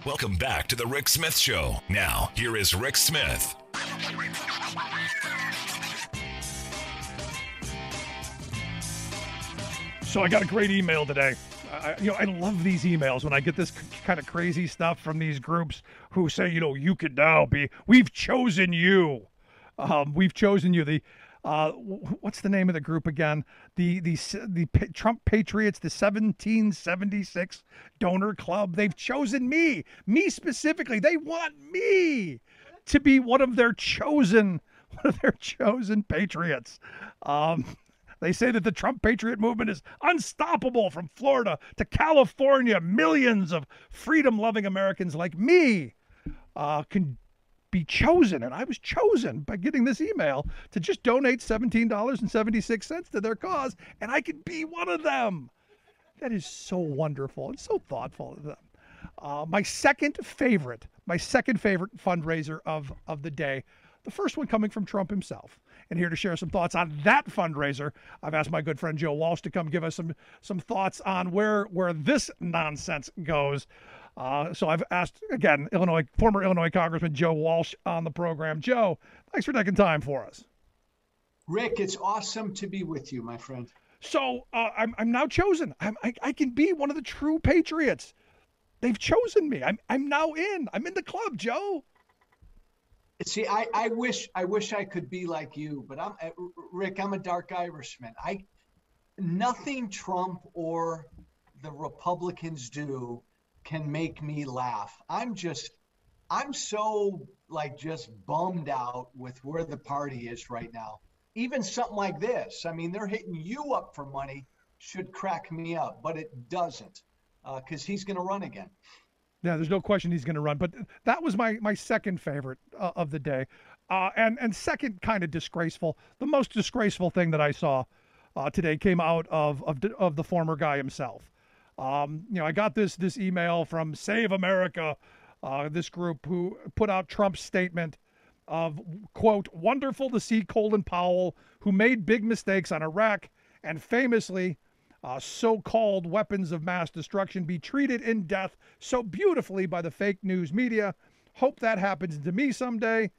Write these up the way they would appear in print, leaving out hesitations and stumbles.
Welcome back to the Rick Smith Show. Now, here is Rick Smith. So I got a great email today. I love these emails when I get this kind of crazy stuff from these groups who say, you could now be, we've chosen you. We've chosen you. What's the name of the group again? The Trump Patriots, the 1776 Donor Club. They've chosen me specifically. They want me to be one of their chosen patriots. They say that the Trump Patriot movement is unstoppable from Florida to California. Millions of freedom-loving Americans like me can be chosen. And I was chosen by getting this email to just donate $17.76 to their cause, and I could be one of them. That is so wonderful and so thoughtful of them. My second favorite fundraiser of the day, the first one coming from Trump himself. And here to share some thoughts on that fundraiser, I've asked my good friend Joe Walsh to come give us some thoughts on where this nonsense goes. So I've asked, again, former Illinois Congressman Joe Walsh on the program. Joe, thanks for taking time for us. Rick, it's awesome to be with you, my friend. So I'm now chosen. I can be one of the true patriots. They've chosen me. I'm now in. I'm in the club, Joe. See, I wish I could be like you, but Rick, I'm a dark Irishman. Nothing Trump or the Republicans do can make me laugh. I'm so just bummed out with where the party is right now. Even something like this, I mean, they're hitting you up for money, should crack me up, but it doesn't, because he's going to run again. Yeah, there's no question he's going to run. But that was my second favorite of the day. And second, kind of disgraceful. The most disgraceful thing that I saw today came out of the former guy himself. I got this email from Save America, this group who put out Trump's statement of, quote, wonderful to see Colin Powell, who made big mistakes on Iraq and famously so-called weapons of mass destruction, be treated in death so beautifully by the fake news media. Hope that happens to me someday.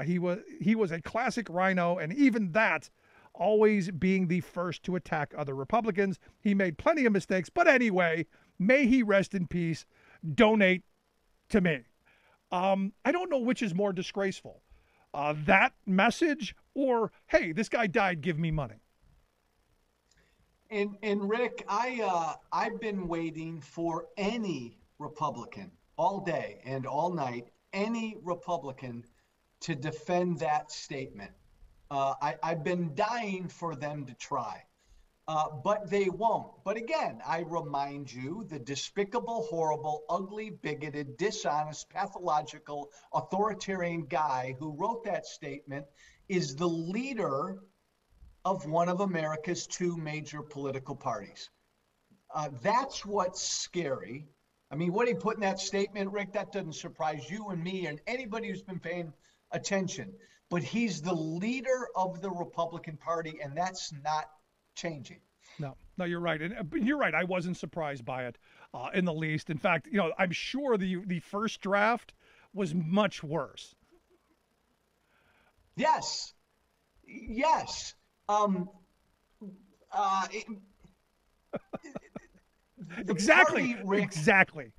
He was a classic rhino, and even that, always being the first to attack other Republicans. He made plenty of mistakes, but anyway, may he rest in peace. Donate to me. I don't know which is more disgraceful, that message or, hey, this guy died, give me money. And Rick, I've been waiting for any Republican all day and all night, any Republican to defend that statement. I've been dying for them to try, but they won't. But again, I remind you, the despicable, horrible, ugly, bigoted, dishonest, pathological, authoritarian guy who wrote that statement is the leader of one of America's two major political parties. That's what's scary. I mean, what he put in that statement, Rick, that doesn't surprise you and me and anybody who's been paying attention. But he's the leader of the Republican Party, and that's not changing. No, you're right. And you're right. I wasn't surprised by it in the least. In fact, I'm sure the first draft was much worse. Yes. Exactly. Party, Rick, exactly.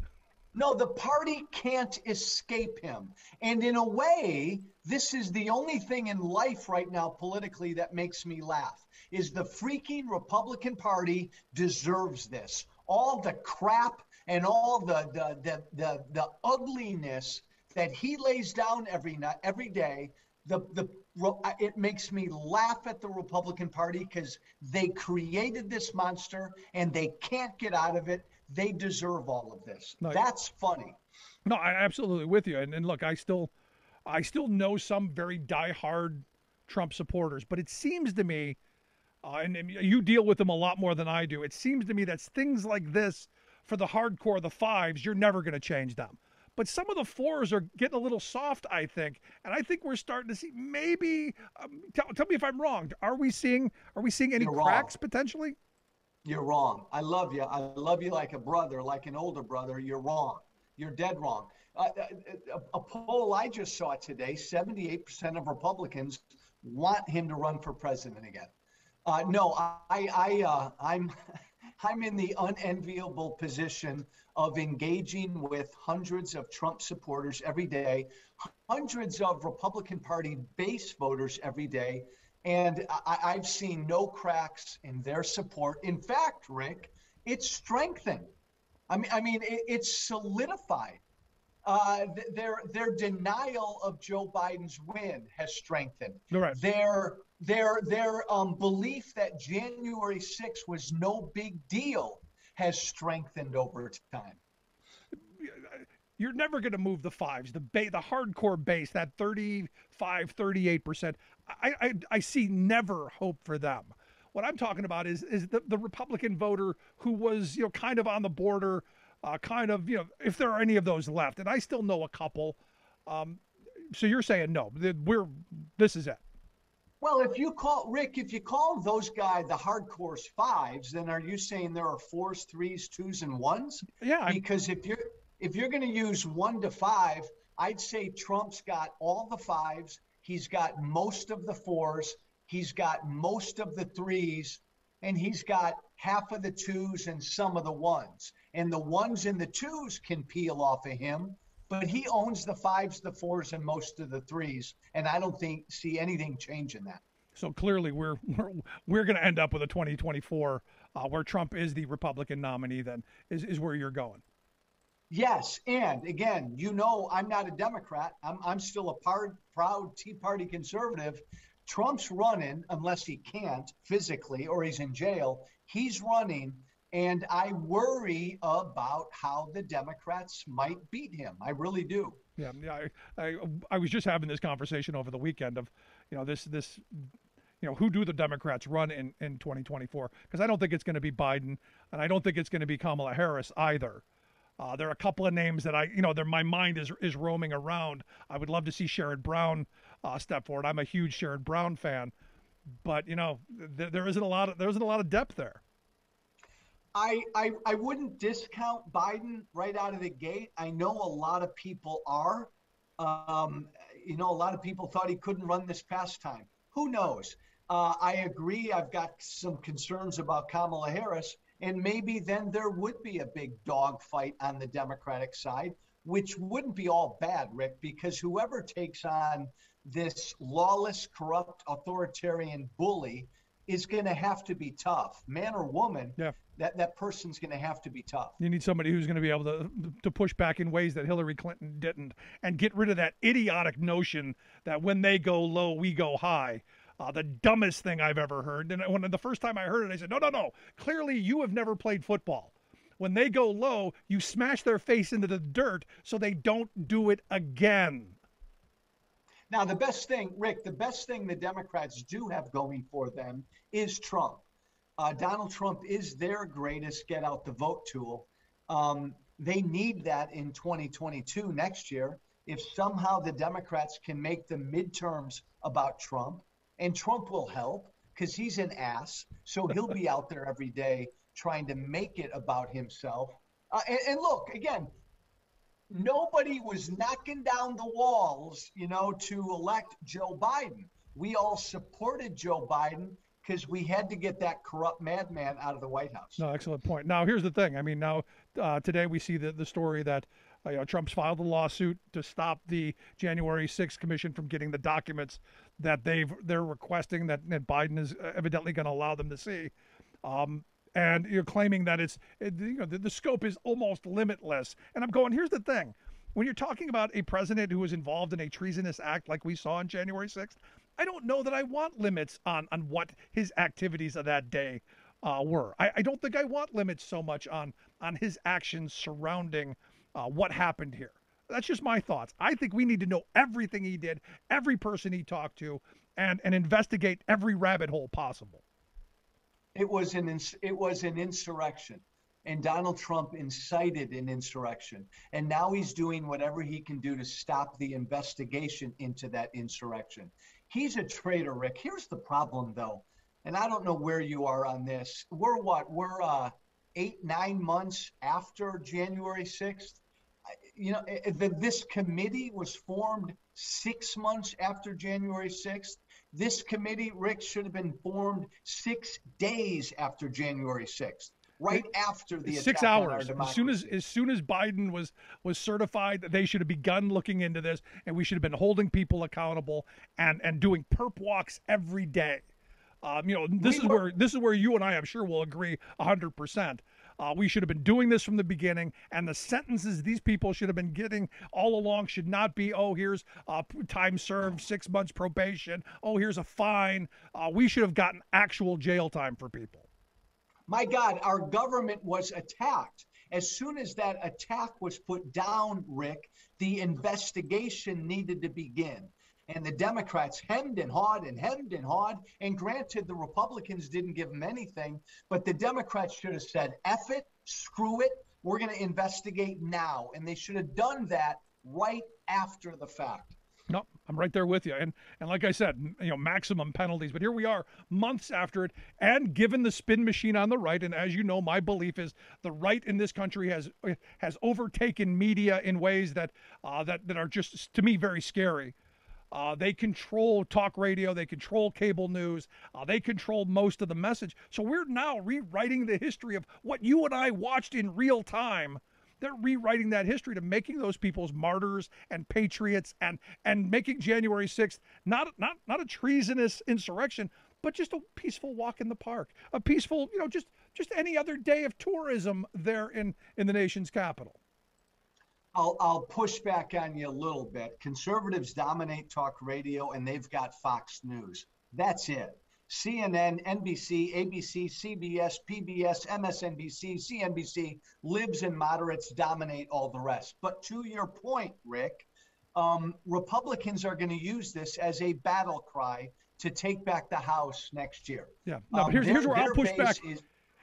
No, the party can't escape him. And in a way, this is the only thing in life right now politically that makes me laugh, is the freaking Republican Party deserves this. All the crap and all the ugliness that he lays down every day, it makes me laugh at the Republican Party because they created this monster and they can't get out of it. They deserve all of this. No, that's funny. No, I absolutely with you. And look, I still know some very diehard Trump supporters, but it seems to me, and you deal with them a lot more than I do, it seems to me that things like this, for the hardcore, the fives, you're never going to change them. But some of the fours are getting a little soft, I think, and I think we're starting to see maybe. Tell me if I'm wrong. Are we seeing any cracks potentially? You're wrong. I love you. I love you like a brother, like an older brother. You're wrong. You're dead wrong. A poll I just saw today, 78% of Republicans want him to run for president again. No, I'm I'm in the unenviable position of engaging with hundreds of Trump supporters every day, hundreds of Republican Party base voters every day, and I've seen no cracks in their support. In fact, Rick, it's strengthened. It's solidified. Their denial of Joe Biden's win has strengthened. Right. Their belief that January 6th was no big deal has strengthened over time. You're never going to move the fives, the hardcore base, that 35, 38%. I see never hope for them. What I'm talking about is the Republican voter who was, kind of on the border, if there are any of those left. And I still know a couple. So you're saying no, this is it. Well, if you call those guys the hardcore fives, then are you saying there are fours, threes, twos, and ones? Yeah. Because if you're going to use 1 to 5, I'd say Trump's got all the fives. He's got most of the fours. He's got most of the threes, and he's got half of the twos and some of the ones. And the ones and the twos can peel off of him, but he owns the fives, the fours, and most of the threes. And I don't see anything changing that. So clearly, we're going to end up with a 2024 where Trump is the Republican nominee. Then is where you're going. Yes, and again, I'm not a Democrat. I'm still a proud Tea Party conservative. Trump's running, unless he can't physically or he's in jail. He's running, and I worry about how the Democrats might beat him. I really do. Yeah. I was just having this conversation over the weekend of, who do the Democrats run in 2024? Because I don't think it's going to be Biden, and I don't think it's going to be Kamala Harris either. There are a couple of names that my mind is roaming around. I would love to see Sherrod Brown step forward. I'm a huge Sherrod Brown fan, but there isn't a lot of depth there. I wouldn't discount Biden right out of the gate. I know a lot of people are. A lot of people thought he couldn't run this past time. Who knows? I agree. I've got some concerns about Kamala Harris. And maybe then there would be a big dogfight on the Democratic side, which wouldn't be all bad, Rick, because whoever takes on this lawless, corrupt, authoritarian bully is going to have to be tough. Man or woman, yeah. that person's going to have to be tough. You need somebody who's going to be able to push back in ways that Hillary Clinton didn't, and get rid of that idiotic notion that when they go low, we go high. The dumbest thing I've ever heard. And when the first time I heard it, I said, no. Clearly, you have never played football. When they go low, you smash their face into the dirt so they don't do it again. Now, the best thing the Democrats do have going for them is Trump. Donald Trump is their greatest get out the vote tool. They need that in 2022 next year. If somehow the Democrats can make the midterms about Trump, and Trump will help because he's an ass. So he'll be out there every day trying to make it about himself. And look, again, nobody was knocking down the walls, to elect Joe Biden. We all supported Joe Biden because we had to get that corrupt madman out of the White House. No, excellent point. Now, here's the thing. Today we see the story that Trump's filed a lawsuit to stop the January 6th commission from getting the documents that they're requesting that Biden is evidently going to allow them to see. And you're claiming that the scope is almost limitless. And I'm going, here's the thing. When you're talking about a president who was involved in a treasonous act like we saw on January 6th, I don't know that I want limits on what his activities of that day were. I don't think I want limits so much on his actions surrounding what happened here. That's just my thoughts. I think we need to know everything he did, every person he talked to, and investigate every rabbit hole possible. It was an insurrection, and Donald Trump incited an insurrection, and now he's doing whatever he can do to stop the investigation into that insurrection. He's a traitor, Rick. Here's the problem, though, and I don't know where you are on this. We're 8-9 months after January 6th. this committee was formed 6 months after January 6th. This committee, Rick, should have been formed 6 days after January 6th. Right after the attack 6 on our hours. democracy. As soon as Biden was certified, they should have begun looking into this, and we should have been holding people accountable and doing perp walks every day. This is where you and I, I'm sure, will agree 100%. We should have been doing this from the beginning, and the sentences these people should have been getting all along should not be, oh, here's time served, 6 months probation, oh, here's a fine. We should have gotten actual jail time for people. My God, our government was attacked. As soon as that attack was put down, Rick, the investigation needed to begin. And the Democrats hemmed and hawed and hemmed and hawed. And granted, the Republicans didn't give them anything, but the Democrats should have said, F it, screw it, we're going to investigate now. And they should have done that right after the fact. No, I'm right there with you. And like I said, maximum penalties. But here we are months after it. And given the spin machine on the right, and as you know, my belief is the right in this country has overtaken media in ways that are just, to me, very scary. They control talk radio. They control cable news. They control most of the message. So we're now rewriting the history of what you and I watched in real time. They're rewriting that history to making those people's martyrs and patriots and making January 6th not a treasonous insurrection, but just a peaceful walk in the park, a peaceful, just any other day of tourism there in the nation's capital. I'll push back on you a little bit. Conservatives dominate talk radio, and they've got Fox News. That's it. CNN, NBC, ABC, CBS, PBS, MSNBC, CNBC, libs and moderates dominate all the rest. But to your point, Rick, Republicans are going to use this as a battle cry to take back the House next year. Yeah. No, but here's where I'll push back.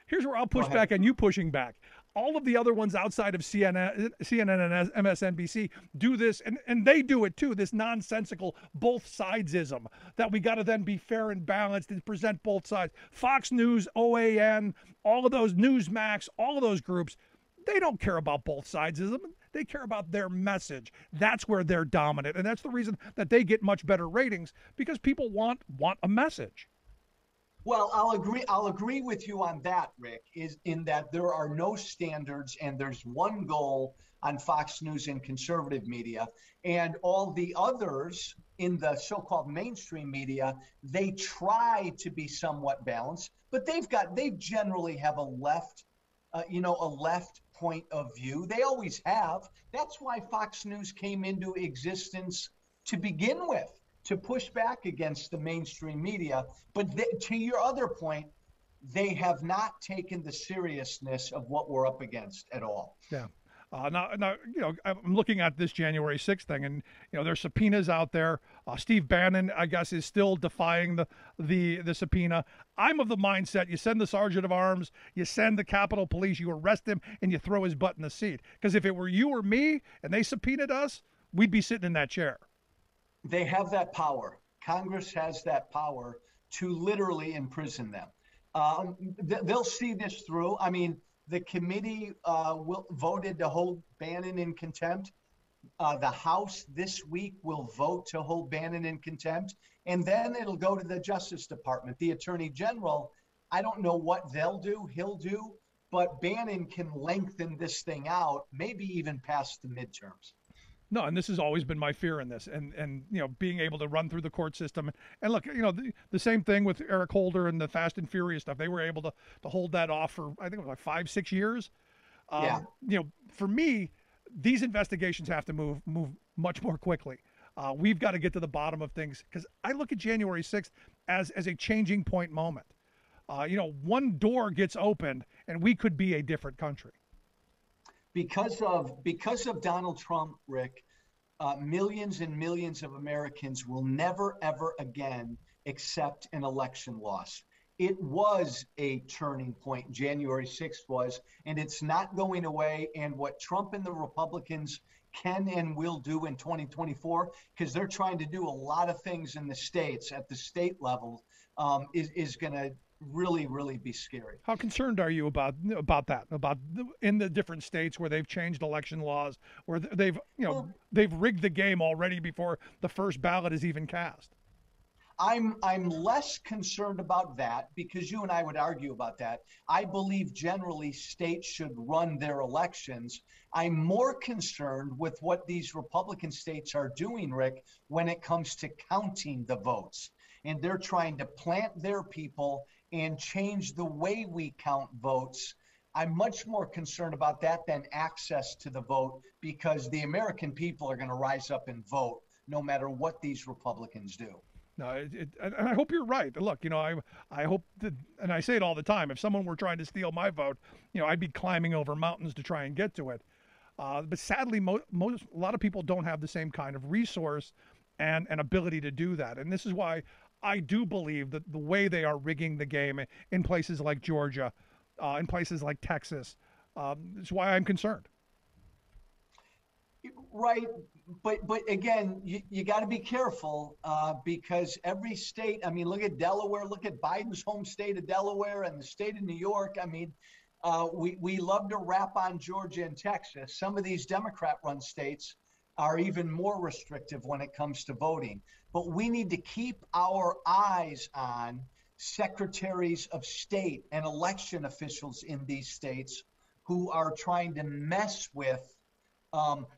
Here's where I'll push back on you pushing back. All of the other ones outside of CNN and MSNBC do this, and they do it too, this nonsensical both sidesism that we got to then be fair and balanced and present both sides. Fox News, OAN, all of those, Newsmax, all of those groups, they don't care about both sidesism. They care about their message. That's where they're dominant, and that's the reason that they get much better ratings, because people want a message. Well, I'll agree with you on that, Rick, is in that there are no standards and there's one goal on Fox News and conservative media, and all the others in the so-called mainstream media, they try to be somewhat balanced, but they generally have a left point of view. They always have. That's why Fox News came into existence to begin with, to push back against the mainstream media. But to your other point, they have not taken the seriousness of what we're up against at all. Yeah. Now, I'm looking at this January 6th thing, and there's subpoenas out there. Steve Bannon, I guess, is still defying the subpoena. I'm of the mindset: you send the sergeant of arms, you send the Capitol Police, you arrest him, and you throw his butt in the seat. Because if it were you or me and they subpoenaed us, we'd be sitting in that chair. They have that power. Congress has that power to literally imprison them. They'll see this through. I mean, the committee voted to hold Bannon in contempt. The House this week will vote to hold Bannon in contempt. And then it'll go to the Justice Department. The Attorney General, I don't know what he'll do, but Bannon can lengthen this thing out, maybe even past the midterms. No, and this has always been my fear in this, and being able to run through the court system. And look, the same thing with Eric Holder and the Fast and Furious stuff. They were able to hold that off for, I think it was like 5-6 years. Yeah. For me, these investigations have to move much more quickly. We've got to get to the bottom of things, because I look at January 6th as a changing point moment. One door gets opened, and we could be a different country. Because of Donald Trump, Rick, millions and millions of Americans will never, ever again accept an election loss. It was a turning point, January 6th was, and it's not going away. And what Trump and the Republicans can and will do in 2024, because they're trying to do a lot of things in the states at the state level, is going to really, really be scary. How concerned are you about that? In the different states where they've changed election laws, where they've they've rigged the game already before the first ballot is even cast? I'm less concerned about that because you and I would argue about that. I believe generally states should run their elections. I'm more concerned with what these Republican states are doing, Rick, when it comes to counting the votes. And they're trying to plant their people and change the way we count votes. I'm much more concerned about that than access to the vote because the American people are going to rise up and vote no matter what these Republicans do. No, and I hope you're right. Look, I hope that, and I say it all the time. If someone were trying to steal my vote, I'd be climbing over mountains to try and get to it. But sadly, a lot of people don't have the same kind of resource and ability to do that. And this is why I do believe that the way they are rigging the game in places like Georgia, in places like Texas, is why I'm concerned. Right, but again, you got to be careful because every state. I mean, look at Delaware. Look at Biden's home state of Delaware and the state of New York. I mean, we love to rap on Georgia and Texas. Some of these Democrat-run states are even more restrictive when it comes to voting. But we need to keep our eyes on secretaries of state and election officials in these states who are trying to mess with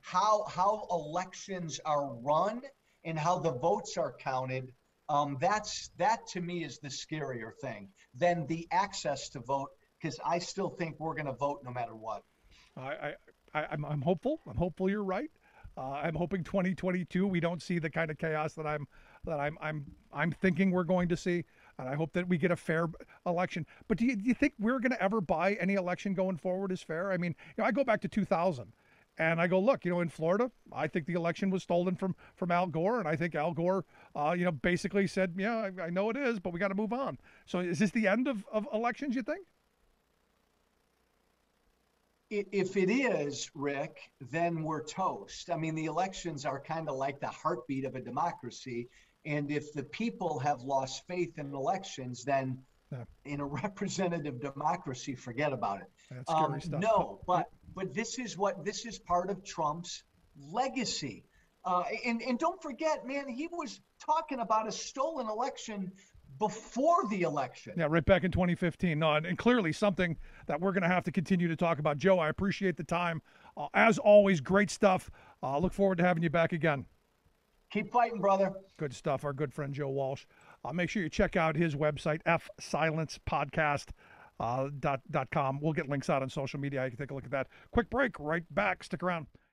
how elections are run and how the votes are counted. That to me is the scarier thing than the access to vote, because I still think we're going to vote no matter what. I'm hopeful. I'm hopeful you're right. I'm hoping 2022 we don't see the kind of chaos that I'm thinking we're going to see, and I hope that we get a fair election. But do you think we're going to ever buy any election going forward as fair? I mean, I go back to 2000. And I go, look, in Florida, I think the election was stolen from Al Gore. And I think Al Gore, basically said, yeah, I know it is, but we got to move on. So is this the end of elections, you think? If it is, Rick, then we're toast. I mean, the elections are kind of like the heartbeat of a democracy. And if the people have lost faith in elections, then in a representative democracy, forget about it. That's scary stuff. No, but this is part of Trump's legacy. And don't forget, man, he was talking about a stolen election before the election. Yeah, right back in 2015. No, and clearly something that we're going to have to continue to talk about. Joe, I appreciate the time. As always, great stuff. Look forward to having you back again. Keep fighting, brother. Good stuff. Our good friend Joe Walsh. Make sure you check out his website, fsilencepodcast.com. We'll get links out on social media. You can take a look at that. Quick break. Right back. Stick around.